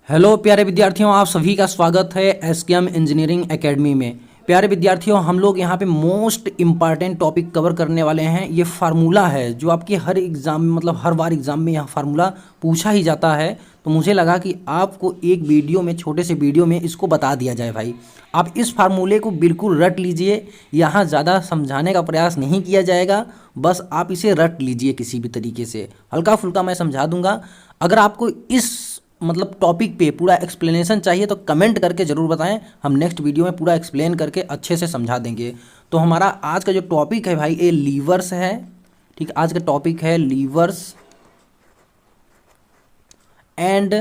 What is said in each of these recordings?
Hello प्यारे विद्यार्थियों, आप सभी का स्वागत है एसकेएम इंजीनियरिंग एकेडमी में। प्यारे विद्यार्थियों, हम लोग यहाँ पे मोस्ट इम्पॉर्टेंट टॉपिक कवर करने वाले हैं। ये फार्मूला है जो आपके हर एग्ज़ाम में मतलब हर बार एग्ज़ाम में यह फार्मूला पूछा ही जाता है। तो मुझे लगा कि आपको एक वीडियो में, छोटे से वीडियो में इसको बता दिया जाए। भाई आप इस फार्मूले को बिल्कुल रट लीजिए। यहाँ ज़्यादा समझाने का प्रयास नहीं किया जाएगा, बस आप इसे रट लीजिए किसी भी तरीके से। हल्का फुल्का मैं समझा दूंगा। अगर आपको इस मतलब टॉपिक पे पूरा एक्सप्लेनेशन चाहिए तो कमेंट करके ज़रूर बताएं, हम नेक्स्ट वीडियो में पूरा एक्सप्लेन करके अच्छे से समझा देंगे। तो हमारा आज का जो टॉपिक है भाई, ये लीवर्स है। ठीक, आज का टॉपिक है लीवर्स एंड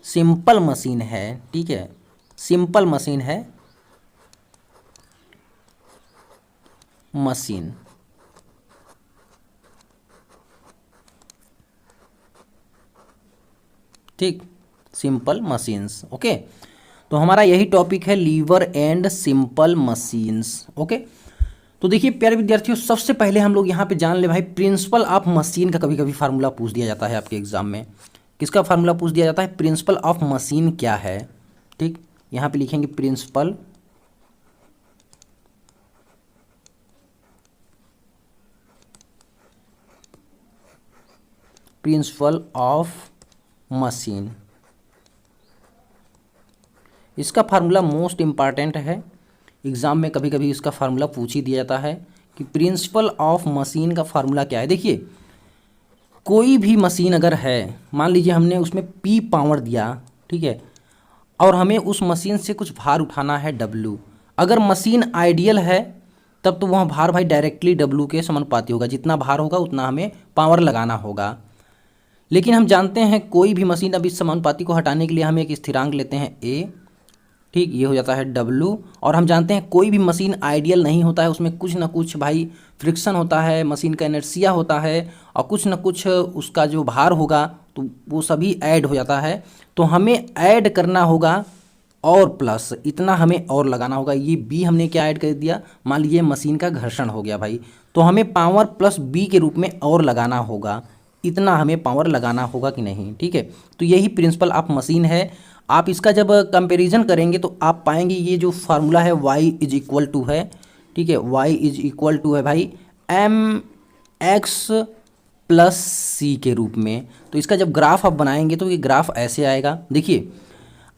सिंपल मशीन है। ठीक है, सिंपल मशीन है, मशीन। ठीक, सिंपल मशीन्स। ओके, तो हमारा यही टॉपिक है, lever and simple machines. Okay, तो देखिए प्यारे विद्यार्थियों, सबसे पहले हम लोग यहाँ पे जान ले भाई, प्रिंसिपल ऑफ मशीन का कभी कभी फार्मूला पूछ दिया जाता है आपके एग्जाम में। किसका फार्मूला पूछ दिया जाता है? प्रिंसिपल ऑफ मशीन क्या है। ठीक, यहाँ पे लिखेंगे प्रिंसिपल ऑफ मशीन। इसका फार्मूला मोस्ट इम्पॉर्टेंट है, एग्ज़ाम में कभी कभी इसका फार्मूला पूछ ही दिया जाता है कि प्रिंसिपल ऑफ मशीन का फार्मूला क्या है। देखिए, कोई भी मशीन अगर है, मान लीजिए हमने उसमें P पावर दिया, ठीक है, और हमें उस मशीन से कुछ भार उठाना है W। अगर मशीन आइडियल है तब तो वह भार भाई डायरेक्टली W के समानुपाती होगा, जितना भार होगा उतना हमें पावर लगाना होगा। लेकिन हम जानते हैं कोई भी मशीन, अब इस समानुपाती को हटाने के लिए हम एक स्थिरांक लेते हैं A। ठीक, ये हो जाता है W। और हम जानते हैं कोई भी मशीन आइडियल नहीं होता है, उसमें कुछ ना कुछ भाई फ्रिक्शन होता है, मशीन का इनर्शिया होता है, और कुछ ना कुछ उसका जो भार होगा तो वो सभी ऐड हो जाता है। तो हमें ऐड करना होगा और प्लस इतना हमें और लगाना होगा। ये B हमने क्या ऐड कर दिया, मान लीजिए मशीन का घर्षण हो गया भाई, तो हमें पावर प्लस B के रूप में और लगाना होगा, इतना हमें पावर लगाना होगा कि नहीं। ठीक है, तो यही प्रिंसिपल ऑफ मशीन है। आप इसका जब कंपैरिजन करेंगे तो आप पाएंगे ये जो फार्मूला है y इज इक्वल टू है, ठीक है, y इज इक्वल टू है भाई mx प्लस सी के रूप में। तो इसका जब ग्राफ आप बनाएंगे तो ये ग्राफ ऐसे आएगा। देखिए,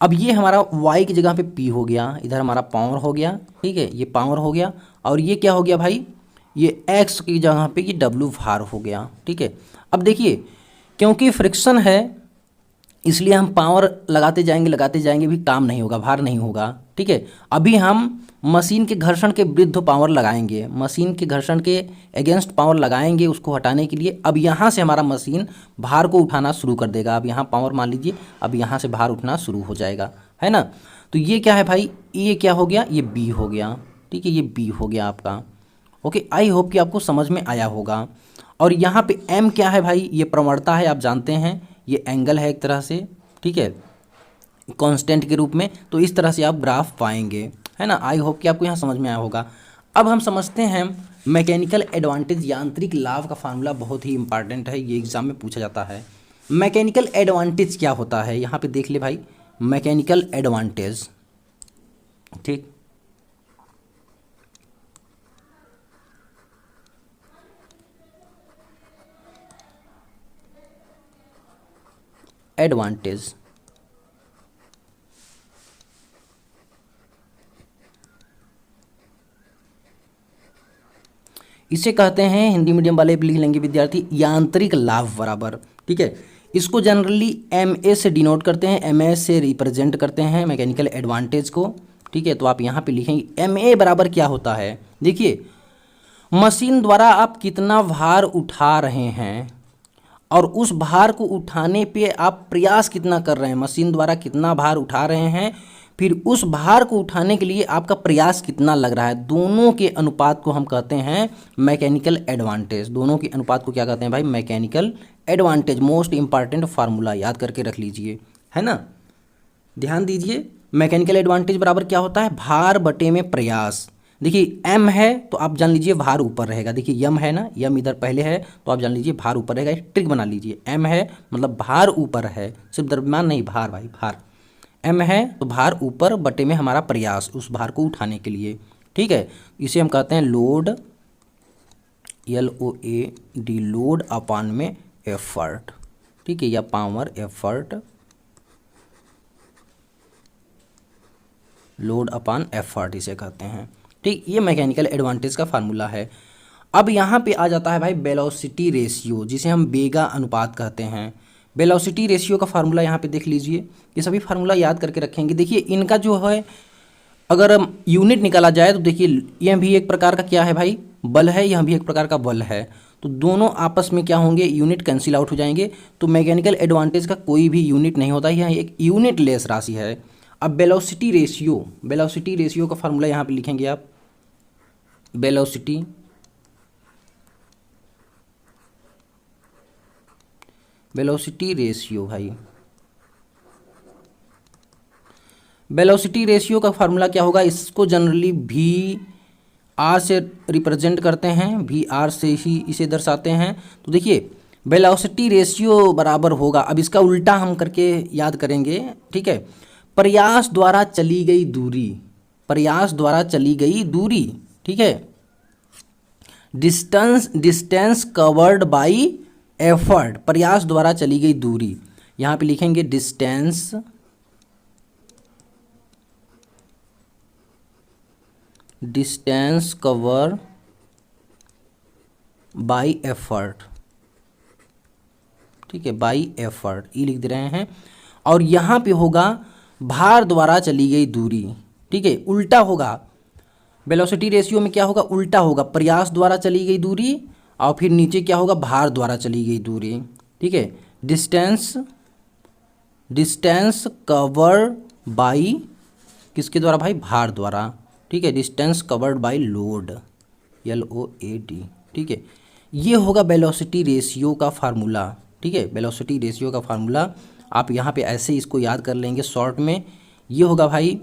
अब ये हमारा y की जगह पे p हो गया, इधर हमारा पावर हो गया, ठीक है, ये पावर हो गया, और ये क्या हो गया भाई, ये x की जगह पे ये w भार हो गया। ठीक है, अब देखिए, क्योंकि फ्रिक्शन है इसलिए हम पावर लगाते जाएंगे भी काम नहीं होगा, भार नहीं होगा। ठीक है, अभी हम मशीन के घर्षण के विरुद्ध पावर लगाएंगे, मशीन के घर्षण के अगेंस्ट पावर लगाएंगे उसको हटाने के लिए। अब यहाँ से हमारा मशीन भार को उठाना शुरू कर देगा। अब यहाँ पावर मान लीजिए, अब यहाँ से भार उठना शुरू हो जाएगा, है ना। तो ये क्या है भाई, ये क्या हो गया, ये B हो गया। ठीक है, ये B हो गया आपका। ओके, आई होप कि आपको समझ में आया होगा। और यहाँ पे M क्या है भाई, ये प्रवणता है, आप जानते हैं, ये एंगल है एक तरह से, ठीक है, कांस्टेंट के रूप में। तो इस तरह से आप ग्राफ पाएंगे, है ना। आई होप कि आपको यहाँ समझ में आया होगा। अब हम समझते हैं मैकेनिकल एडवांटेज, यांत्रिक लाभ का फार्मूला बहुत ही इंपॉर्टेंट है, ये एग्जाम में पूछा जाता है। मैकेनिकल एडवांटेज क्या होता है, यहाँ पे देख ले भाई, मैकेनिकल एडवांटेज। ठीक, एडवांटेज, इसे कहते हैं, हिंदी मीडियम वाले भी लिख लेंगे विद्यार्थी, यांत्रिक लाभ बराबर। ठीक है, इसको जनरली MA से डिनोट करते हैं, MA से रिप्रेजेंट करते हैं मैकेनिकल एडवांटेज को। ठीक है, तो आप यहाँ पे लिखेंगे MA बराबर क्या होता है। देखिए, मशीन द्वारा आप कितना भार उठा रहे हैं और उस भार को उठाने पे आप प्रयास कितना कर रहे हैं, मशीन द्वारा कितना भार उठा रहे हैं, फिर उस भार को उठाने के लिए आपका प्रयास कितना लग रहा है, दोनों के अनुपात को हम कहते हैं मैकेनिकल एडवांटेज। दोनों के अनुपात को क्या कहते हैं भाई, mechanical advantage. Most important formula याद करके रख लीजिए, है ना, ध्यान दीजिए। मैकेनिकल एडवांटेज बराबर क्या होता है, भार बटे में प्रयास। देखिए एम है तो आप जान लीजिए भार ऊपर रहेगा। देखिए यम है ना, यम इधर पहले है तो आप जान लीजिए भार ऊपर रहेगा। एक ट्रिक बना लीजिए, एम है मतलब भार ऊपर है, सिर्फ द्रव्यमान नहीं, भार भाई भार। एम है तो भार ऊपर बटे में हमारा प्रयास उस भार को उठाने के लिए, ठीक है। इसे हम कहते हैं लोड, LOAD, लोड अपान में एफर्ट, ठीक है, या पावर एफर्ट, लोड अपान एफर्ट इसे कहते हैं, ठीक। ये मैकेनिकल एडवांटेज का फार्मूला है। अब यहाँ पे आ जाता है भाई वेलोसिटी रेशियो, जिसे हम बेगा अनुपात कहते हैं। वेलोसिटी रेशियो का फार्मूला यहाँ पे देख लीजिए, ये सभी फार्मूला याद करके रखेंगे। देखिए इनका जो है अगर यूनिट निकाला जाए तो देखिए यह भी एक प्रकार का क्या है भाई, बल है, यह भी एक प्रकार का बल है, तो दोनों आपस में क्या होंगे, यूनिट कैंसिल आउट हो जाएंगे। तो मैकेनिकल एडवांटेज का कोई भी यूनिट नहीं होता, यह एक यूनिट लेस राशि है। अब वेलोसिटी रेशियो, वेलोसिटी रेशियो का फार्मूला यहाँ पे लिखेंगे आप, वेलोसिटी रेशियो भाई, वेलोसिटी रेशियो का फार्मूला क्या होगा, इसको जनरली वी आर से रिप्रेजेंट करते हैं, वी आर से ही इसे दर्शाते हैं। तो देखिए वेलोसिटी रेशियो बराबर होगा, अब इसका उल्टा हम करके याद करेंगे, ठीक है, प्रयास द्वारा चली गई दूरी, प्रयास द्वारा चली गई दूरी, ठीक है, डिस्टेंस कवर्ड बाई एफर्ट, प्रयास द्वारा चली गई दूरी, यहाँ पे लिखेंगे डिस्टेंस कवर बाई एफर्ट, ठीक है, बाई एफर्ट ई लिख दे रहे हैं। और यहाँ पे होगा भार द्वारा चली गई दूरी, ठीक है, उल्टा होगा, वेलोसिटी रेशियो में क्या होगा, उल्टा होगा, प्रयास द्वारा चली गई दूरी और फिर नीचे क्या होगा, भार द्वारा चली गई दूरी, ठीक है। डिस्टेंस कवर बाई किसके द्वारा भाई, भार द्वारा, ठीक है, distance covered by load, LOAD, ठीक है। ये होगा वेलोसिटी रेशियो का फार्मूला, ठीक है, वेलोसिटी रेशियो का फार्मूला आप यहाँ पे ऐसे इसको याद कर लेंगे शॉर्ट में। ये होगा भाई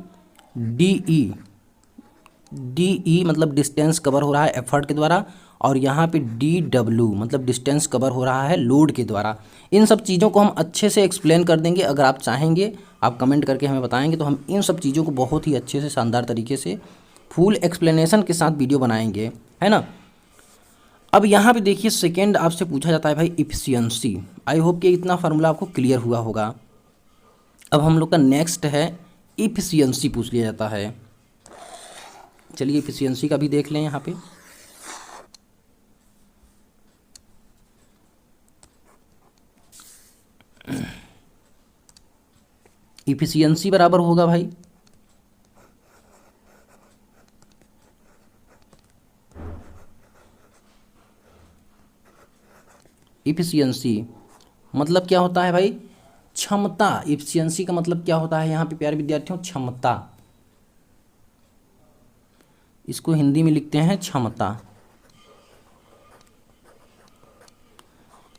DE मतलब डिस्टेंस कवर हो रहा है एफर्ट के द्वारा, और यहाँ पे DW मतलब डिस्टेंस कवर हो रहा है लोड के द्वारा। इन सब चीज़ों को हम अच्छे से एक्सप्लेन कर देंगे, अगर आप चाहेंगे आप कमेंट करके हमें बताएंगे तो हम इन सब चीज़ों को बहुत ही अच्छे से शानदार तरीके से फुल एक्सप्लेनेशन के साथ वीडियो बनाएंगे, है ना। अब यहाँ पे देखिए सेकेंड आपसे पूछा जाता है भाई इफिशियंसी। आई होप कि इतना फार्मूला आपको क्लियर हुआ होगा। अब हम लोग का नेक्स्ट है इफिशियंसी पूछ लिया जाता है। चलिए इफिशियंसी का भी देख लें यहाँ पे। इफिशियंसी बराबर होगा भाई इफिशियंसी मतलब क्या होता है भाई, क्षमता। इफिशियंसी का मतलब क्या होता है यहाँ पे प्यारे विद्यार्थियों, क्षमता। इसको हिंदी में लिखते हैं क्षमता।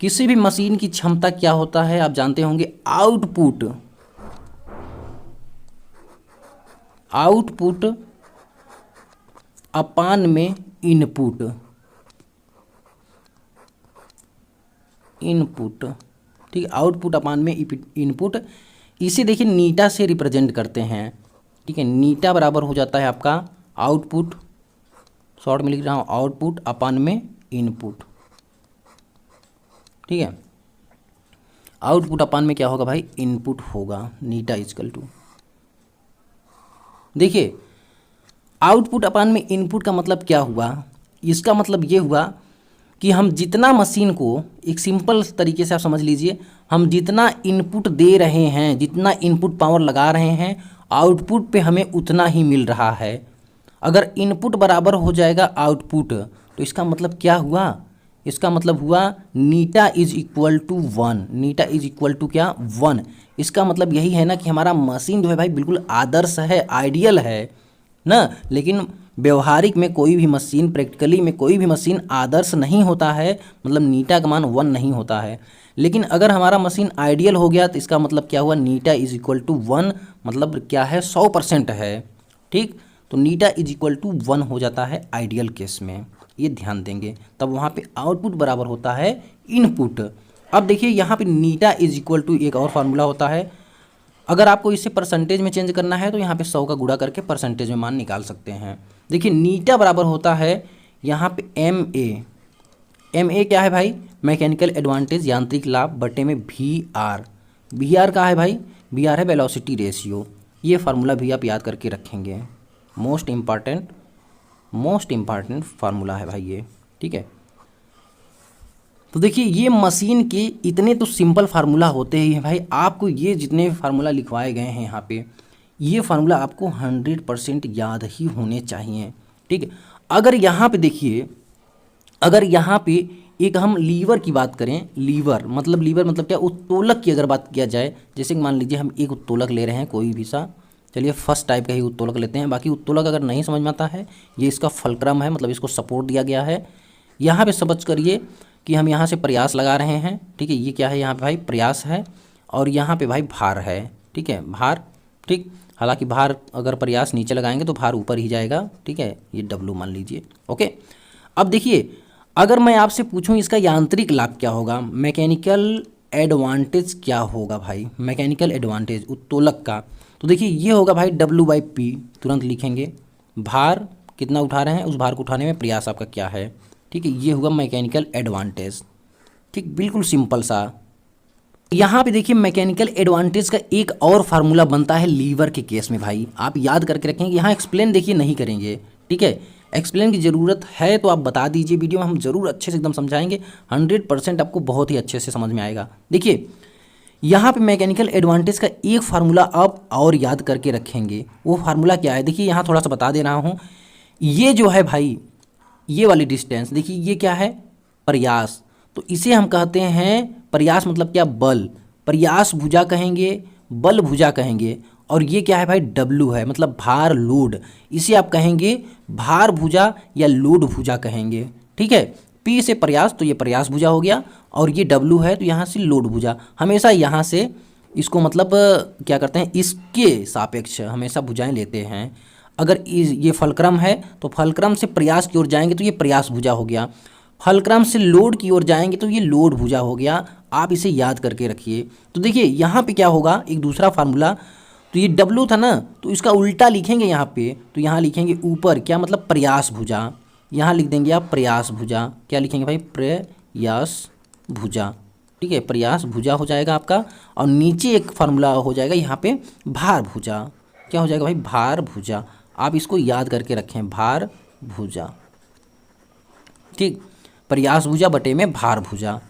किसी भी मशीन की क्षमता क्या होता है आप जानते होंगे, आउटपुट अपान में इनपुट, ठीक है, आउटपुट अपान में इनपुट। इसे देखिए नीटा से रिप्रेजेंट करते हैं, ठीक है, नीटा बराबर हो जाता है आपका आउटपुट, शॉर्ट में लिख रहा हूँ, आउटपुट अपान में इनपुट, ठीक है। आउटपुट अपान में क्या होगा भाई, इनपुट होगा, नीटा इजकल टू। देखिए आउटपुट अपान में इनपुट का मतलब क्या हुआ, इसका मतलब ये हुआ कि हम जितना मशीन को, एक सिंपल तरीके से आप समझ लीजिए, हम जितना इनपुट दे रहे हैं, जितना इनपुट पावर लगा रहे हैं, आउटपुट पे हमें उतना ही मिल रहा है। अगर इनपुट बराबर हो जाएगा आउटपुट, तो इसका मतलब क्या हुआ, इसका मतलब हुआ theta is equal to 1। Theta is equal to क्या, 1। इसका मतलब यही है ना कि हमारा मशीन जो है भाई बिल्कुल आदर्श है, आइडियल है ना। लेकिन व्यवहारिक में कोई भी मशीन, प्रैक्टिकली में कोई भी मशीन आदर्श नहीं होता है, मतलब नीटा का मान 1 नहीं होता है। लेकिन अगर हमारा मशीन आइडियल हो गया तो इसका मतलब क्या हुआ, नीटा इज इक्वल टू 1 मतलब क्या है, 100% है, ठीक। तो नीटा इज इक्वल टू 1 हो जाता है आइडियल केस में, ये ध्यान देंगे। तब वहाँ पे आउटपुट बराबर होता है इनपुट। अब देखिए यहाँ पे नीटा इज इक्वल टू एक और फार्मूला होता है, अगर आपको इसे परसेंटेज में चेंज करना है तो यहाँ पे 100 का गुणा करके परसेंटेज में मान निकाल सकते हैं। देखिए नीटा बराबर होता है यहाँ पे एम ए क्या है भाई, मैकेनिकल एडवांटेज यांत्रिक लाभ बटे में वी आर का है भाई, वी आर है वेलोसिटी रेशियो। ये फार्मूला भी आप याद करके रखेंगे, मोस्ट इम्पॉर्टेंट फार्मूला है भाई ये, ठीक है। तो देखिए ये मशीन के इतने तो सिंपल फार्मूला होते ही हैं भाई, आपको ये जितने फार्मूला लिखवाए गए हैं यहाँ पे, ये फार्मूला आपको 100% याद ही होने चाहिए, ठीक है। अगर यहाँ पे देखिए, अगर यहाँ पे एक हम लीवर की बात करें, लीवर मतलब क्या, उत्तोलक की अगर बात किया जाए, जैसे कि मान लीजिए हम एक उत्तोलक ले रहे हैं कोई भी सा, चलिए फर्स्ट टाइप का ही उत्तोलक लेते हैं, बाकी उत्तोलक अगर नहीं समझ में आता है, ये इसका फलक्रम है, मतलब इसको सपोर्ट दिया गया है। यहाँ पे समझ करिए कि हम यहाँ से प्रयास लगा रहे हैं, ठीक है, ये क्या है यहाँ पे भाई प्रयास है, और यहाँ पे भाई भार है, ठीक है, भार, ठीक। हालांकि भार अगर प्रयास नीचे लगाएंगे तो भार ऊपर ही जाएगा, ठीक है, ये W मान लीजिए, ओके। अब देखिए अगर मैं आपसे पूछूं इसका यांत्रिक लाभ क्या होगा, मैकेनिकल एडवांटेज क्या होगा भाई, मैकेनिकल एडवांटेज उत्तोलक का, तो देखिए ये होगा भाई W/P, तुरंत लिखेंगे, भार कितना उठा रहे हैं, उस भार को उठाने में प्रयास आपका क्या है, ठीक है, ये होगा मैकेनिकल एडवांटेज, ठीक, बिल्कुल सिंपल सा। यहाँ पे देखिए मैकेनिकल एडवांटेज का एक और फार्मूला बनता है लीवर के केस में भाई, आप याद करके रखेंगे। यहाँ एक्सप्लेन देखिए नहीं करेंगे, ठीक है, एक्सप्लेन की ज़रूरत है तो आप बता दीजिए, वीडियो में हम ज़रूर अच्छे से एकदम समझाएंगे, 100% आपको बहुत ही अच्छे से समझ में आएगा। देखिए यहाँ पे मैकेनिकल एडवांटेज का एक फार्मूला आप और याद करके रखेंगे, वो फार्मूला क्या है, देखिए यहाँ थोड़ा सा बता दे रहा हूँ। ये जो है भाई, ये वाली डिस्टेंस देखिए, ये क्या है प्रयास, तो इसे हम कहते हैं प्रयास मतलब क्या, बल, प्रयास भुजा कहेंगे, बल भुजा कहेंगे, और ये क्या है भाई W है, मतलब भार लोड, इसे आप कहेंगे भार भुजा या लोड भुजा कहेंगे, ठीक है। P से प्रयास, तो ये प्रयास भुजा हो गया, और ये W है तो यहाँ से लोड भुजा, हमेशा यहाँ से इसको मतलब क्या करते हैं, इसके सापेक्ष हमेशा भुजाएं लेते हैं। अगर ये फलक्रम है तो फलक्रम से प्रयास की ओर जाएंगे तो ये प्रयास भुजा हो गया, फलक्रम से लोड की ओर जाएंगे तो ये लोड भुजा हो गया, आप इसे याद करके रखिए। तो देखिए यहाँ पे क्या होगा, एक दूसरा फार्मूला, तो ये W था ना, तो इसका उल्टा लिखेंगे यहाँ पे, तो यहाँ लिखेंगे ऊपर क्या, मतलब प्रयास भुजा, यहाँ लिख देंगे आप प्रयास भुजा, क्या लिखेंगे भाई प्रयास भुजा, ठीक है, प्रयास भुजा हो जाएगा आपका, और नीचे एक फार्मूला हो जाएगा यहाँ पे भार भुजा, क्या हो जाएगा भाई भार भुजा, आप इसको याद करके रखें, भार भुजा, ठीक, प्रयास भुजा बटे में भार भुजा।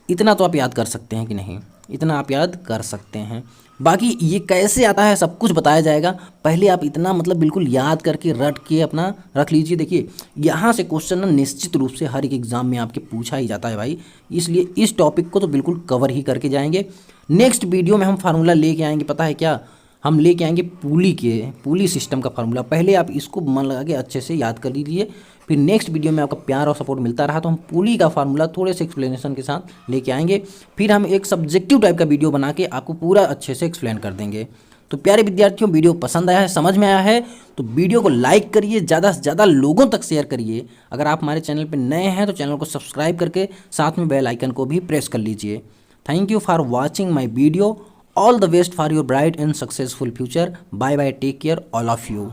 इतना तो आप याद कर सकते हैं कि नहीं, इतना आप याद कर सकते हैं। बाकी ये कैसे आता है सब कुछ बताया जाएगा, पहले आप इतना मतलब बिल्कुल याद करके रट के अपना रख लीजिए। देखिए यहाँ से क्वेश्चन ना निश्चित रूप से हर एक एग्जाम में आपके पूछा ही जाता है भाई, इसलिए इस टॉपिक को तो बिल्कुल कवर ही करके जाएंगे। नेक्स्ट वीडियो में हम फार्मूला लेके आएंगे, पता है क्या, हम लेके आएंगे पुली सिस्टम का फार्मूला। पहले आप इसको मन लगा के अच्छे से याद कर लीजिए, फिर नेक्स्ट वीडियो में आपका प्यार और सपोर्ट मिलता रहा तो हम पुली का फार्मूला थोड़े से एक्सप्लेनेशन के साथ लेके आएंगे, फिर हम एक सब्जेक्टिव टाइप का वीडियो बना के आपको पूरा अच्छे से एक्सप्लेन कर देंगे। तो प्यारे विद्यार्थियों, वीडियो पसंद आया है, समझ में आया है तो वीडियो को लाइक करिए, ज़्यादा से ज़्यादा लोगों तक शेयर करिए। अगर आप हमारे चैनल पर नए हैं तो चैनल को सब्सक्राइब करके साथ में बेल आइकन को भी प्रेस कर लीजिए। Thank you for watching my video. All the best for your bright and successful future. Bye bye. Take care all of you.